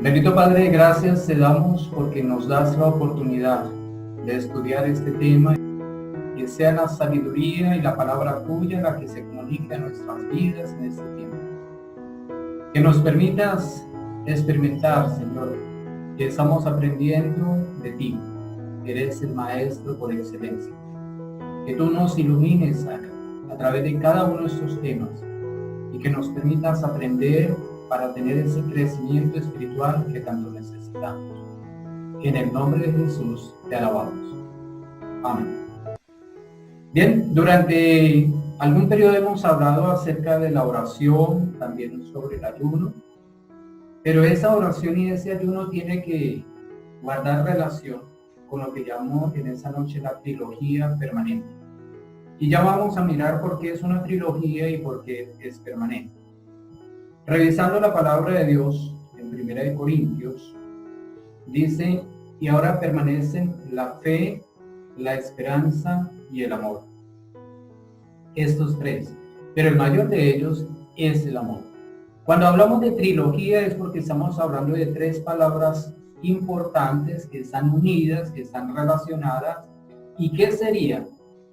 Bendito Padre, gracias te damos porque nos das la oportunidad de estudiar este tema, que sea la sabiduría y la palabra tuya la que se comunique a nuestras vidas en este tiempo. Que nos permitas experimentar, Señor, que estamos aprendiendo de ti, que eres el Maestro por excelencia. Que tú nos ilumines a través de cada uno de estos temas y que nos permitas aprender para tener ese crecimiento espiritual que tanto necesitamos. En el nombre de Jesús te alabamos. Amén. Bien, durante algún periodo hemos hablado acerca de la oración, también sobre el ayuno, pero esa oración y ese ayuno tiene que guardar relación con lo que llamó en esa noche la trilogía permanente. Y ya vamos a mirar por qué es una trilogía y por qué es permanente. Revisando la palabra de Dios en 1 Corintios, dice, y ahora permanecen la fe, la esperanza y el amor. Estos tres, pero el mayor de ellos es el amor. Cuando hablamos de trilogía es porque estamos hablando de tres palabras importantes que están unidas, que están relacionadas. ¿Y qué sería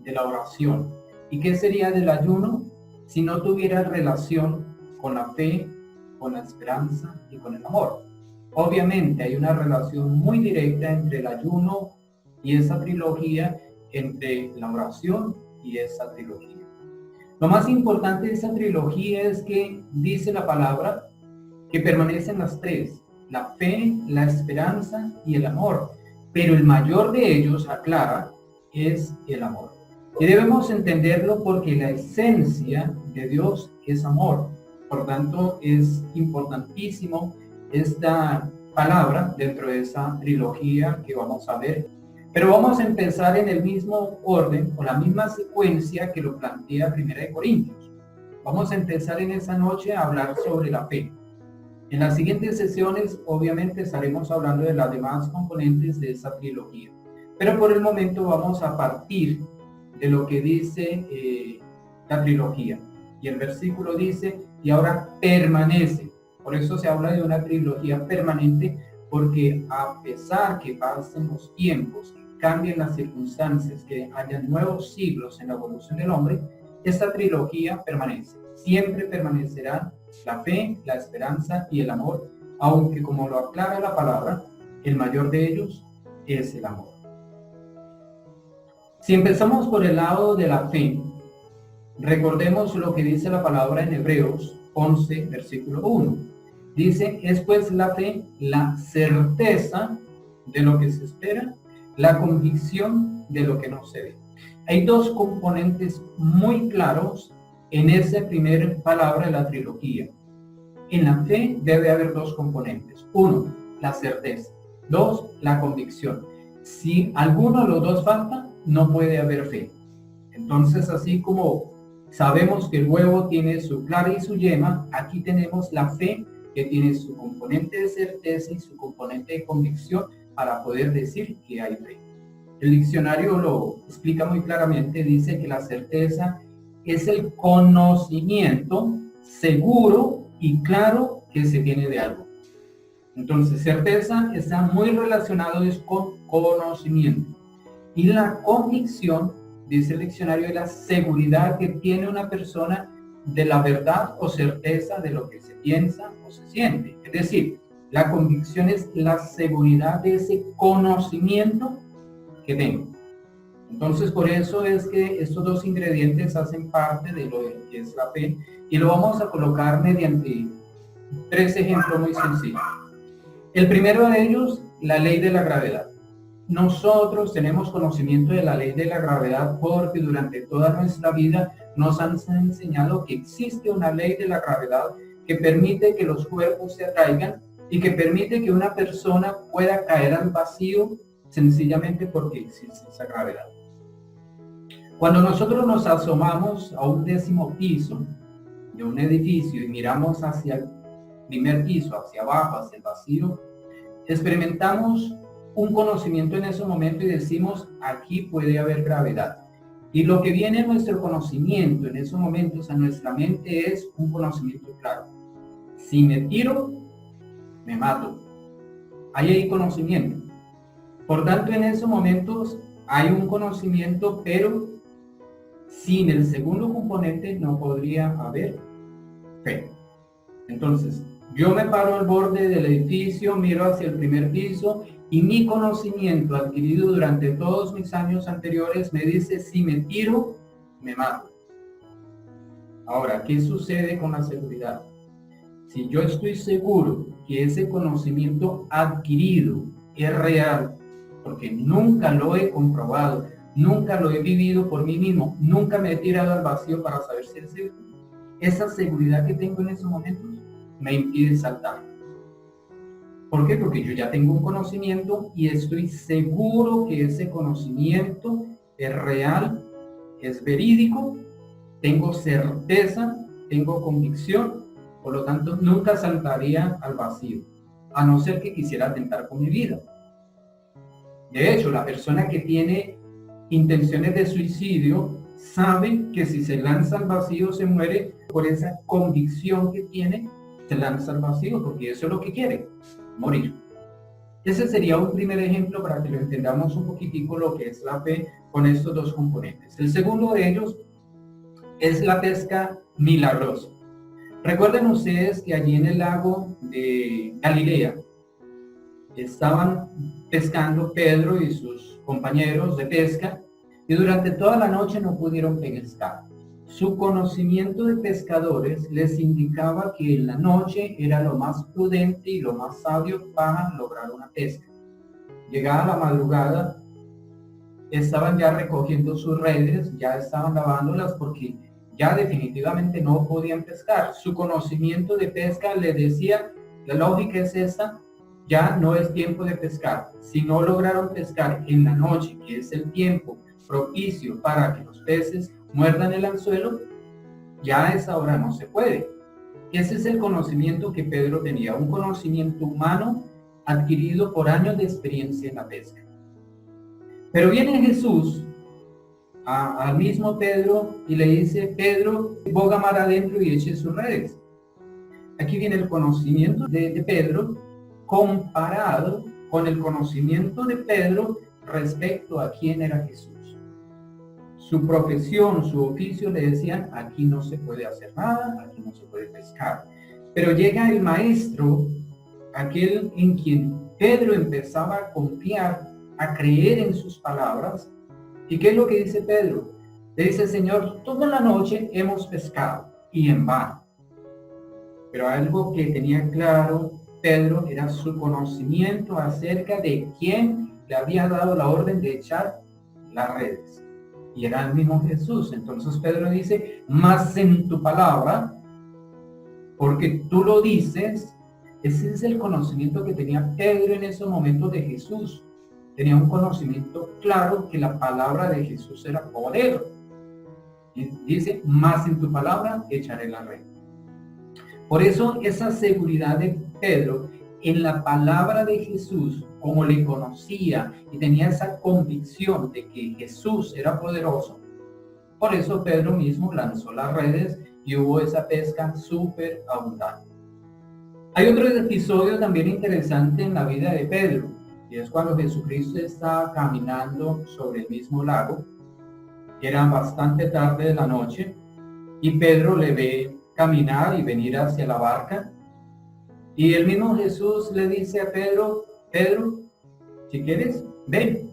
de la oración? ¿Y qué sería del ayuno si no tuviera relación con la fe, con la esperanza y con el amor? Obviamente hay una relación muy directa entre el ayuno y esa trilogía, entre la oración y esa trilogía. Lo más importante de esa trilogía es que dice la palabra que permanecen las tres, la fe, la esperanza y el amor, pero el mayor de ellos, aclara, es el amor. Y debemos entenderlo porque la esencia de Dios es amor. Por tanto, es importantísimo esta palabra dentro de esa trilogía que vamos a ver. Pero vamos a empezar en el mismo orden o la misma secuencia que lo plantea 1 Corintios. Vamos a empezar en esa noche a hablar sobre la fe. En las siguientes sesiones, obviamente, estaremos hablando de las demás componentes de esa trilogía. Pero por el momento vamos a partir de lo que dice la trilogía. Y el versículo dice, y ahora permanece. Por eso se habla de una trilogía permanente, porque a pesar que pasen los tiempos, que cambien las circunstancias, que hayan nuevos siglos en la evolución del hombre, esta trilogía permanece. Siempre permanecerán la fe, la esperanza y el amor, aunque como lo aclara la palabra, el mayor de ellos es el amor. Si empezamos por el lado de la fe, recordemos lo que dice la palabra en Hebreos 11, versículo 1. Dice, es pues la fe, la certeza de lo que se espera, la convicción de lo que no se ve. Hay dos componentes muy claros en esa primera palabra de la trilogía. En la fe debe haber dos componentes. Uno, la certeza. Dos, la convicción. Si alguno de los dos falta, no puede haber fe. Entonces, así como sabemos que el huevo tiene su clara y su yema, aquí tenemos la fe que tiene su componente de certeza y su componente de convicción para poder decir que hay fe. El diccionario lo explica muy claramente, dice que la certeza es el conocimiento seguro y claro que se tiene de algo. Entonces, certeza está muy relacionado con conocimiento. Y la convicción, dice el diccionario, es la seguridad que tiene una persona de la verdad o certeza de lo que se piensa o se siente. Es decir, la convicción es la seguridad de ese conocimiento que tengo. Entonces, por eso es que estos dos ingredientes hacen parte de lo que es la fe y lo vamos a colocar mediante tres ejemplos muy sencillos. El primero de ellos, la ley de la gravedad. Nosotros tenemos conocimiento de la ley de la gravedad porque durante toda nuestra vida nos han enseñado que existe una ley de la gravedad que permite que los cuerpos se atraigan y que permite que una persona pueda caer al vacío sencillamente porque existe esa gravedad. Cuando nosotros nos asomamos a un 10º piso de un edificio y miramos hacia el primer piso, hacia abajo, hacia el vacío, experimentamos un conocimiento en ese momento y decimos, aquí puede haber gravedad. Y lo que viene a nuestro conocimiento en esos momentos, a nuestra mente, es un conocimiento claro. Si me tiro, me mato. Ahí hay conocimiento. Por tanto, en esos momentos hay un conocimiento, pero sin el segundo componente no podría haber fe. Entonces, yo me paro al borde del edificio, miro hacia el primer piso y mi conocimiento adquirido durante todos mis años anteriores me dice, si me tiro, me mato. Ahora, ¿qué sucede con la seguridad? Si yo estoy seguro que ese conocimiento adquirido es real, porque nunca lo he comprobado, nunca lo he vivido por mí mismo, nunca me he tirado al vacío para saber si es cierto, esa seguridad que tengo en esos momentos me impide saltar. ¿Por qué? Porque yo ya tengo un conocimiento y estoy seguro que ese conocimiento es real, es verídico, tengo certeza, tengo convicción, por lo tanto nunca saltaría al vacío, a no ser que quisiera atentar con mi vida. De hecho, la persona que tiene intenciones de suicidio sabe que si se lanza al vacío se muere. Por esa convicción que tiene, se lanza al vacío, porque eso es lo que quiere, morir. Ese sería un primer ejemplo para que lo entendamos un poquitico lo que es la fe con estos dos componentes. El segundo de ellos es la pesca milagrosa. Recuerden ustedes que allí en el lago de Galilea estaban pescando Pedro y sus compañeros de pesca y durante toda la noche no pudieron pescar. Su conocimiento de pescadores les indicaba que en la noche era lo más prudente y lo más sabio para lograr una pesca. Llegada la madrugada, estaban ya recogiendo sus redes, ya estaban lavándolas porque ya definitivamente no podían pescar. Su conocimiento de pesca les decía, la lógica es esta, ya no es tiempo de pescar. Si no lograron pescar en la noche, que es el tiempo propicio para que los peces muerdan el anzuelo, ya a esa hora no se puede. Ese es el conocimiento que Pedro tenía, un conocimiento humano adquirido por años de experiencia en la pesca. Pero viene Jesús al mismo Pedro y le dice, Pedro, boga mar adentro y eche sus redes. Aquí viene el conocimiento de Pedro comparado con el conocimiento de Pedro respecto a quién era Jesús. Su profesión, su oficio le decían, aquí no se puede hacer nada, aquí no se puede pescar. Pero llega el maestro, aquel en quien Pedro empezaba a confiar, a creer en sus palabras. ¿Y qué es lo que dice Pedro? Le dice, Señor, toda la noche hemos pescado y en vano. Pero algo que tenía claro Pedro era su conocimiento acerca de quién le había dado la orden de echar las redes. Y era el mismo Jesús. Entonces Pedro dice, más en tu palabra, porque tú lo dices. Ese es el conocimiento que tenía Pedro en esos momentos de Jesús. Tenía un conocimiento claro que la palabra de Jesús era poder. Y dice, más en tu palabra echaré la red. Por eso esa seguridad de Pedro en la palabra de Jesús, como le conocía y tenía esa convicción de que Jesús era poderoso, por eso Pedro mismo lanzó las redes y hubo esa pesca súper abundante. Hay otro episodio también interesante en la vida de Pedro, y es cuando Jesucristo está caminando sobre el mismo lago, que era bastante tarde de la noche, y Pedro le ve caminar y venir hacia la barca, y el mismo Jesús le dice a Pedro, Pedro, si quieres, ven,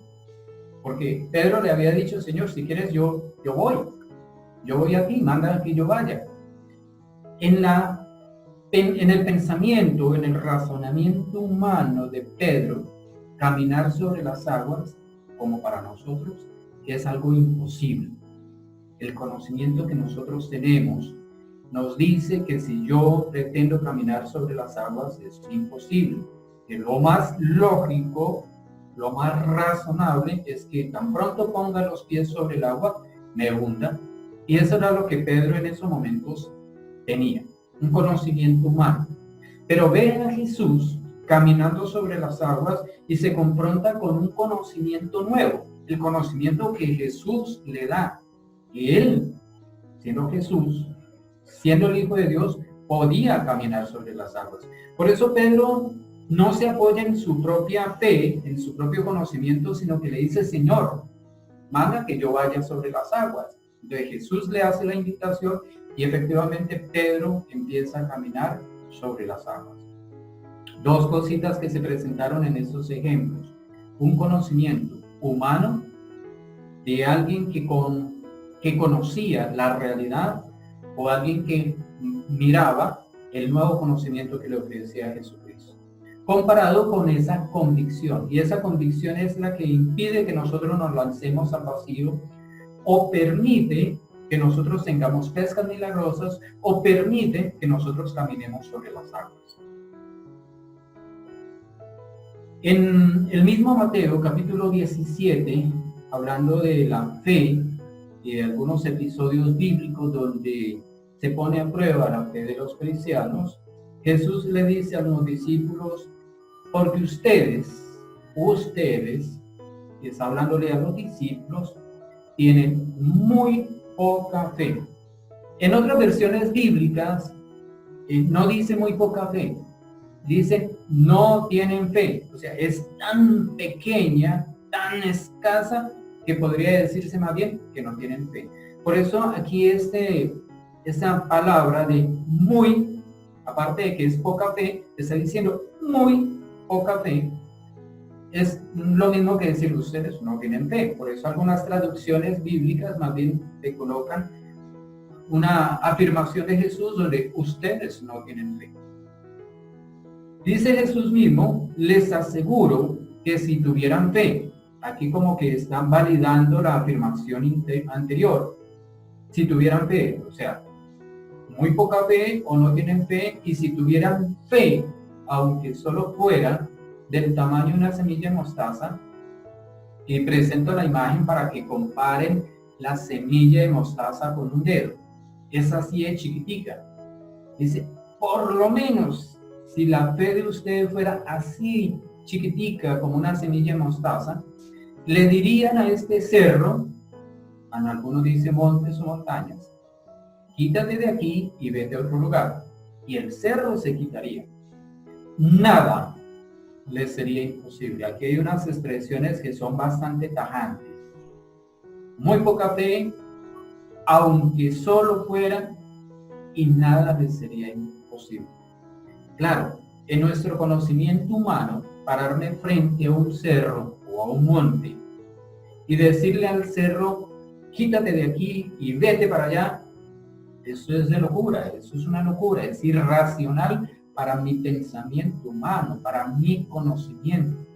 porque Pedro le había dicho, Señor, si quieres yo voy a ti, manda que yo vaya. En el pensamiento, en el razonamiento humano de Pedro, caminar sobre las aguas, como para nosotros, es algo imposible. El conocimiento que nosotros tenemos nos dice que si yo pretendo caminar sobre las aguas es imposible. Que lo más lógico, lo más razonable es que tan pronto ponga los pies sobre el agua, me hunda. Y eso era lo que Pedro en esos momentos tenía, un conocimiento humano. Pero ve a Jesús caminando sobre las aguas y se confronta con un conocimiento nuevo, el conocimiento que Jesús le da. Y él, siendo Jesús, siendo el Hijo de Dios, podía caminar sobre las aguas. Por eso Pedro no se apoya en su propia fe, en su propio conocimiento, sino que le dice, Señor, manda que yo vaya sobre las aguas. Entonces Jesús le hace la invitación y efectivamente Pedro empieza a caminar sobre las aguas. Dos cositas que se presentaron en estos ejemplos. Un conocimiento humano de alguien que conocía la realidad o alguien que miraba el nuevo conocimiento que le ofrecía Jesucristo, comparado con esa convicción. Y esa convicción es la que impide que nosotros nos lancemos al vacío o permite que nosotros tengamos pescas milagrosas o permite que nosotros caminemos sobre las aguas. En el mismo Mateo, capítulo 17, hablando de la fe y de algunos episodios bíblicos donde se pone a prueba la fe de los cristianos, Jesús le dice a los discípulos, porque ustedes, está hablándole a los discípulos, tienen muy poca fe. En otras versiones bíblicas no dice muy poca fe, dice no tienen fe. O sea, es tan pequeña, tan escasa, que podría decirse más bien que no tienen fe. Por eso aquí esta palabra de muy, aparte de que es poca fe, está diciendo muy poca fe, es lo mismo que decir ustedes no tienen fe. Por eso algunas traducciones bíblicas más bien te colocan una afirmación de Jesús donde ustedes no tienen fe. Dice Jesús mismo, les aseguro que si tuvieran fe, aquí como que están validando la afirmación anterior, si tuvieran fe, o sea, muy poca fe o no tienen fe, y si tuvieran fe, aunque solo fuera del tamaño de una semilla de mostaza, y presento la imagen para que comparen la semilla de mostaza con un dedo, es así de chiquitica. Dice, por lo menos, si la fe de ustedes fuera así chiquitica como una semilla de mostaza, le dirían a este cerro, algunos dicen montes o montañas, quítate de aquí y vete a otro lugar, y el cerro se quitaría. Nada les sería imposible. Aquí hay unas expresiones que son bastante tajantes. Muy poca fe, aunque solo fuera, y nada les sería imposible. Claro, en nuestro conocimiento humano, pararme frente a un cerro o a un monte y decirle al cerro, quítate de aquí y vete para allá, eso es de locura, eso es una locura, es irracional para mi pensamiento humano, para mi conocimiento.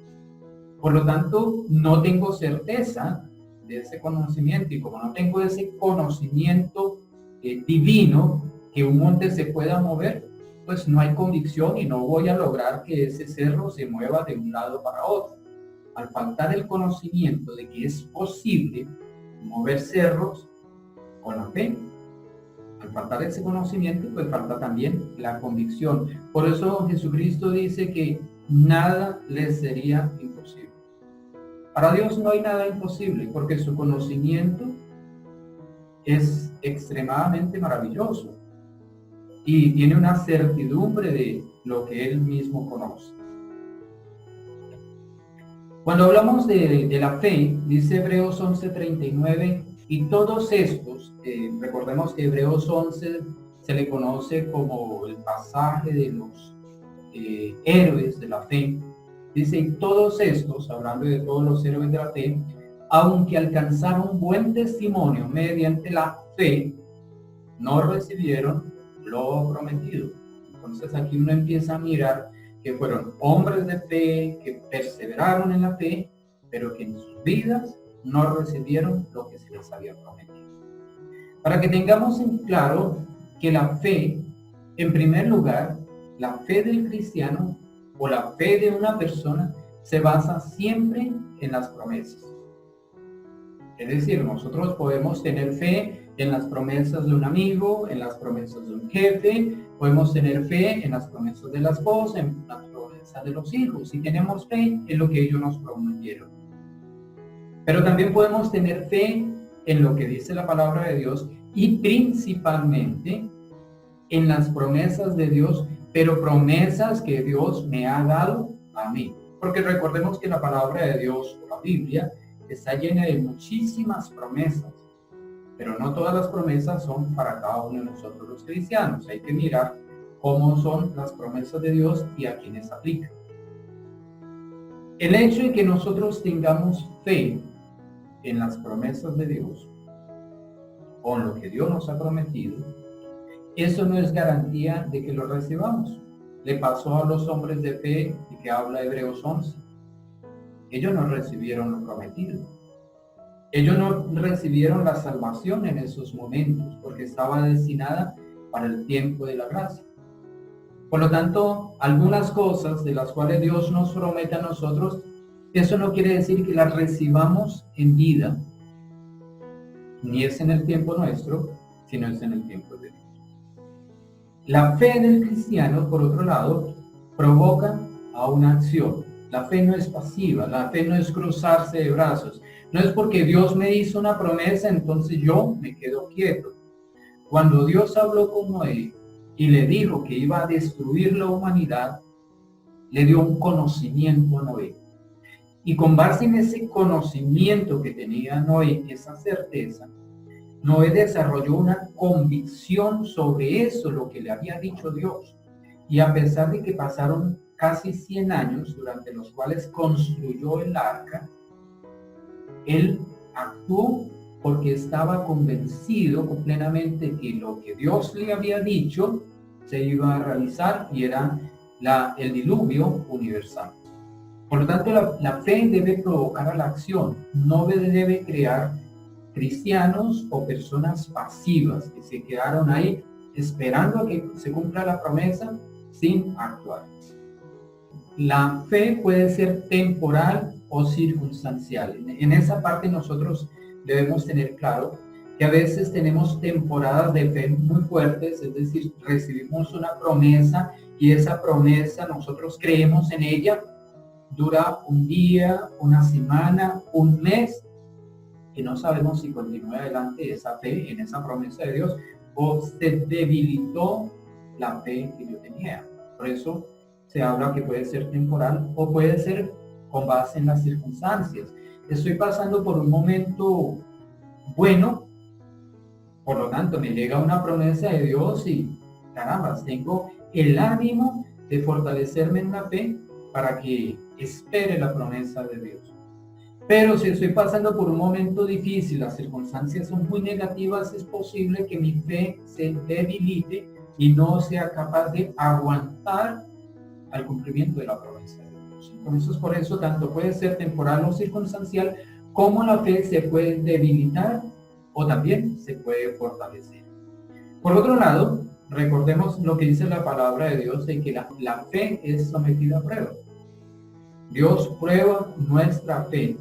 Por lo tanto, no tengo certeza de ese conocimiento, y como no tengo ese conocimiento divino, que un monte se pueda mover, pues no hay convicción y no voy a lograr que ese cerro se mueva de un lado para otro. Al faltar el conocimiento de que es posible mover cerros con la fe, al faltar ese conocimiento, pues falta también la convicción. Por eso Jesucristo dice que nada les sería imposible. Para Dios no hay nada imposible, porque su conocimiento es extremadamente maravilloso y tiene una certidumbre de lo que Él mismo conoce. Cuando hablamos de la fe, dice Hebreos 11:39, y todos estos, recordemos que Hebreos 11 se le conoce como el pasaje de los héroes de la fe. Dice, y todos estos, hablando de todos los héroes de la fe, aunque alcanzaron buen testimonio mediante la fe, no recibieron lo prometido. Entonces aquí uno empieza a mirar que fueron hombres de fe, que perseveraron en la fe, pero que en sus vidas no recibieron lo que se les había prometido. Para que tengamos en claro que la fe, en primer lugar, la fe del cristiano o la fe de una persona se basa siempre en las promesas. Es decir, nosotros podemos tener fe en las promesas de un amigo, en las promesas de un jefe, podemos tener fe en las promesas de la esposa, en las promesas de los hijos, y tenemos fe en lo que ellos nos prometieron. Pero también podemos tener fe en lo que dice la palabra de Dios y principalmente en las promesas de Dios, pero promesas que Dios me ha dado a mí. Porque recordemos que la palabra de Dios, la Biblia, está llena de muchísimas promesas, pero no todas las promesas son para cada uno de nosotros los cristianos. Hay que mirar cómo son las promesas de Dios y a quienes aplican. El hecho de que nosotros tengamos fe en las promesas de Dios, o en lo que Dios nos ha prometido, eso no es garantía de que lo recibamos. Le pasó a los hombres de fe de que habla Hebreos 11. Ellos no recibieron lo prometido. Ellos no recibieron la salvación en esos momentos porque estaba destinada para el tiempo de la gracia. Por lo tanto, algunas cosas de las cuales Dios nos promete a nosotros, eso no quiere decir que las recibamos en vida, ni es en el tiempo nuestro, sino es en el tiempo de Dios. La fe del cristiano, por otro lado, provoca a una acción. La fe no es pasiva, la fe no es cruzarse de brazos. No es porque Dios me hizo una promesa, entonces yo me quedo quieto. Cuando Dios habló con Noé y le dijo que iba a destruir la humanidad, le dio un conocimiento a Noé. Y con base en ese conocimiento que tenía Noé, esa certeza, Noé desarrolló una convicción sobre eso, lo que le había dicho Dios. Y a pesar de que pasaron casi 100 años, durante los cuales construyó el arca, él actuó porque estaba convencido plenamente que lo que Dios le había dicho se iba a realizar y era el diluvio universal. Por lo tanto, la fe debe provocar a la acción, no debe crear cristianos o personas pasivas que se quedaron ahí esperando a que se cumpla la promesa sin actuar. La fe puede ser temporal o circunstancial. En esa parte nosotros debemos tener claro que a veces tenemos temporadas de fe muy fuertes, es decir, recibimos una promesa y esa promesa nosotros creemos en ella, dura un día, una semana, un mes, y no sabemos si continúa adelante esa fe en esa promesa de Dios o se debilitó la fe que yo tenía. Por eso se habla que puede ser temporal o puede ser con base en las circunstancias. Estoy pasando por un momento bueno, por lo tanto me llega una promesa de Dios y caramba, tengo el ánimo de fortalecerme en la fe para que espere la promesa de Dios. Pero si estoy pasando por un momento difícil, las circunstancias son muy negativas, es posible que mi fe se debilite y no sea capaz de aguantar al cumplimiento de la promesa de Dios. Entonces, por eso, tanto puede ser temporal o circunstancial, como la fe se puede debilitar o también se puede fortalecer. Por otro lado, recordemos lo que dice la palabra de Dios, de que la fe es sometida a prueba. Dios prueba nuestra fe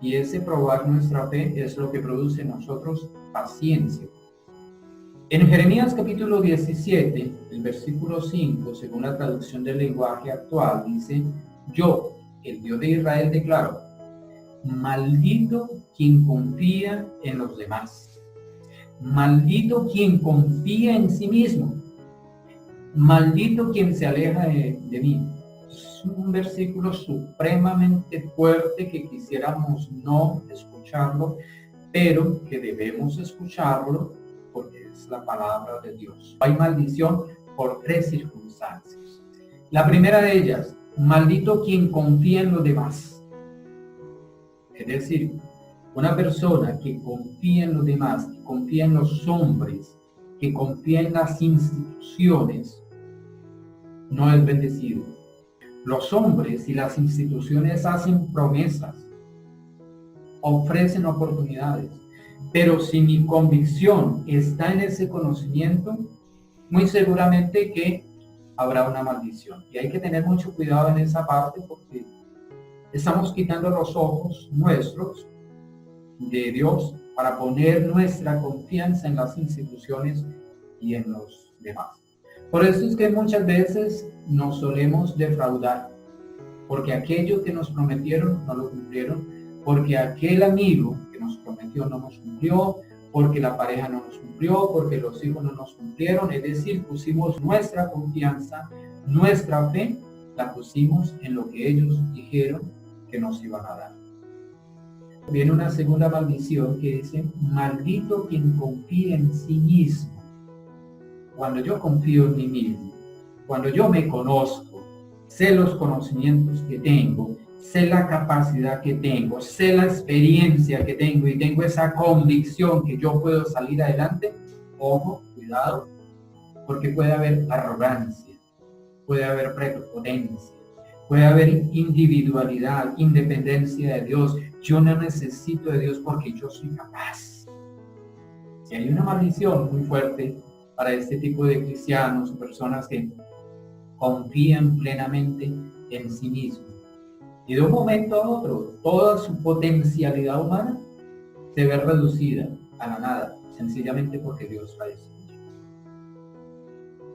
y ese probar nuestra fe es lo que produce en nosotros paciencia. En Jeremías capítulo 17, el versículo 5, según la traducción del lenguaje actual, dice: yo, el Dios de Israel, declaro, maldito quien confía en los demás, maldito quien confía en sí mismo, maldito quien se aleja de mí. Es un versículo supremamente fuerte que quisiéramos no escucharlo, pero que debemos escucharlo porque es la palabra de Dios. Hay maldición por 3 circunstancias. La primera de ellas, maldito quien confía en los demás. Es decir, una persona que confía en los demás, que confía en los hombres, que confía en las instituciones, no es bendecido. Los hombres y las instituciones hacen promesas, ofrecen oportunidades, pero si mi convicción está en ese conocimiento, muy seguramente que habrá una maldición. Y hay que tener mucho cuidado en esa parte porque estamos quitando los ojos nuestros de Dios para poner nuestra confianza en las instituciones y en los demás. Por eso es que muchas veces nos solemos defraudar, porque aquello que nos prometieron no lo cumplieron, porque aquel amigo que nos prometió no nos cumplió, porque la pareja no nos cumplió, porque los hijos no nos cumplieron. Es decir, pusimos nuestra confianza nuestra fe la pusimos en lo que ellos dijeron que nos iban a dar. Viene una segunda maldición que dice: maldito quien confía en sí mismo. Cuando yo confío en mí mismo, cuando yo me conozco, sé los conocimientos que tengo, sé la capacidad que tengo, sé la experiencia que tengo y tengo esa convicción que yo puedo salir adelante, ojo, cuidado, porque puede haber arrogancia, puede haber prepotencia, puede haber individualidad, independencia de Dios. Yo no necesito de Dios porque yo soy capaz. Si hay una maldición muy fuerte para este tipo de cristianos o personas que confían plenamente en sí mismos, y de un momento a otro, toda su potencialidad humana se ve reducida a la nada, sencillamente porque Dios la destruye.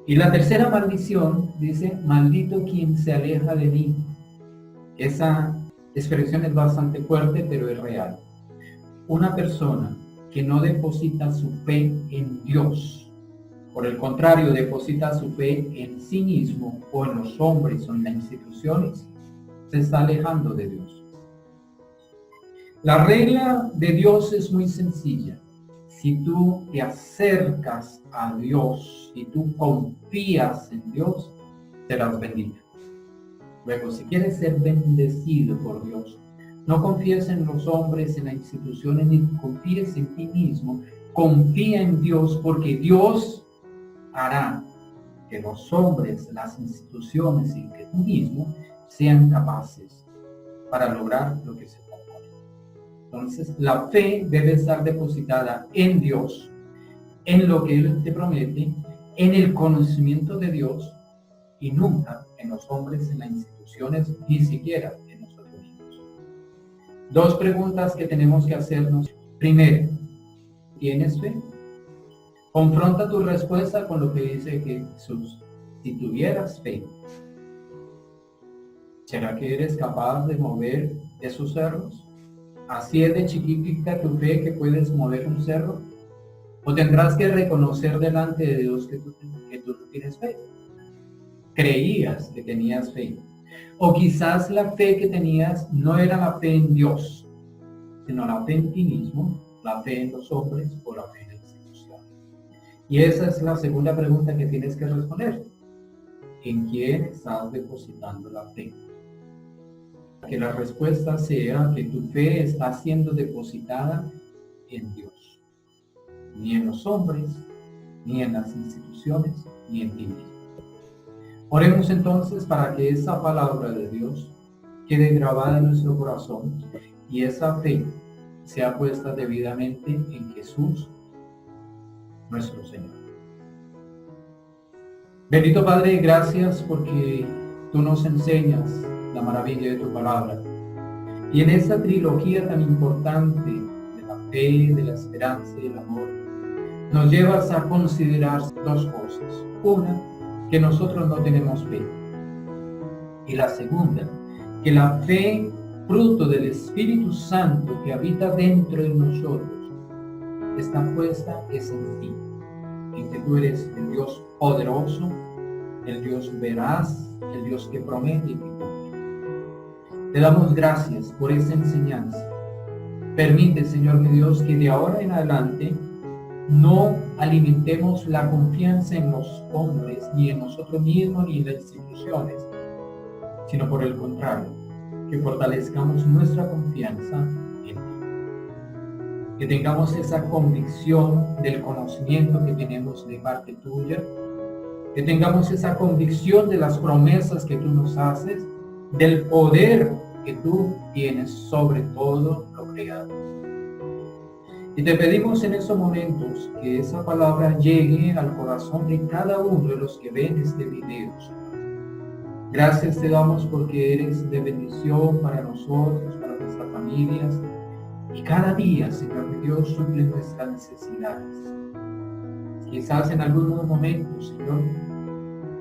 Y la tercera maldición dice: maldito quien se aleja de mí. Esa expresión es bastante fuerte, pero es real. Una persona que no deposita su fe en Dios, por el contrario, deposita su fe en sí mismo o en los hombres o en las instituciones, se está alejando de Dios. La regla de Dios es muy sencilla. Si tú te acercas a Dios, si tú confías en Dios, serás bendito. Luego, si quieres ser bendecido por Dios, no confíes en los hombres, en las instituciones, ni confíes en ti mismo. Confía en Dios, porque Dios hará que los hombres, las instituciones y que tú mismo sean capaces para lograr lo que se propone. Entonces, la fe debe estar depositada en Dios, en lo que Él te promete, en el conocimiento de Dios, y nunca en los hombres, en las instituciones, ni siquiera en nosotros mismos. Dos preguntas que tenemos que hacernos. Primero, ¿tienes fe? Confronta tu respuesta con lo que dice Jesús. Si tuvieras fe, ¿será que eres capaz de mover esos cerros? ¿Así es de chiquitita tu fe que puedes mover un cerro? ¿O tendrás que reconocer delante de Dios que tú no tienes fe? Creías que tenías fe. O quizás la fe que tenías no era la fe en Dios, sino la fe en ti mismo, la fe en los hombres o la fe en la institución. Y esa es la segunda pregunta que tienes que responder. ¿En quién estás depositando la fe? Que la respuesta sea que tu fe está siendo depositada en Dios. Ni en los hombres, ni en las instituciones, ni en ti mismo. Oremos entonces para que esa palabra de Dios quede grabada en nuestro corazón y esa fe sea puesta debidamente en Jesús, nuestro Señor. Bendito Padre, gracias porque tú nos enseñas la maravilla de tu palabra. Y en esta trilogía tan importante de la fe, de la esperanza y del amor, nos llevas a considerar dos cosas. Una, que nosotros no tenemos fe. Y la segunda, que la fe, fruto del Espíritu Santo que habita dentro de nosotros, está puesta es en ti. En que tú eres el Dios poderoso, el Dios veraz, el Dios que promete y que cumple. Te damos gracias por esa enseñanza. Permite, Señor mi Dios, que de ahora en adelante no alimentemos la confianza en los hombres, ni en nosotros mismos, ni en las instituciones, sino por el contrario, que fortalezcamos nuestra confianza en ti. Que tengamos esa convicción del conocimiento que tenemos de parte tuya, que tengamos esa convicción de las promesas que tú nos haces, del poder que tú tienes sobre todo lo creado. Y te pedimos en estos momentos que esa palabra llegue al corazón de cada uno de los que ven este video. Gracias te damos porque eres de bendición para nosotros, para nuestras familias. Y cada día, Señor mi Dios, suple nuestras necesidades. Quizás en algunos momentos, Señor,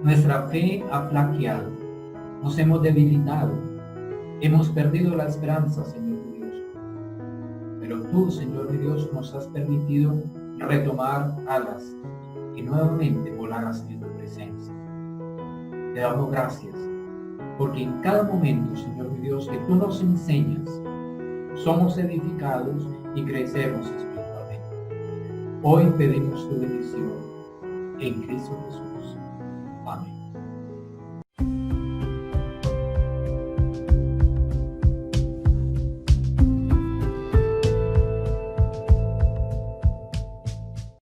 nuestra fe ha flaqueado, nos hemos debilitado, hemos perdido la esperanza, Señor mi Dios. Pero tú, Señor mi Dios, nos has permitido retomar alas y nuevamente volar hacia tu presencia. Te damos gracias, porque en cada momento, Señor mi Dios, que tú nos enseñas, somos edificados y crecemos espiritualmente. Hoy pedimos tu bendición en Cristo Jesús.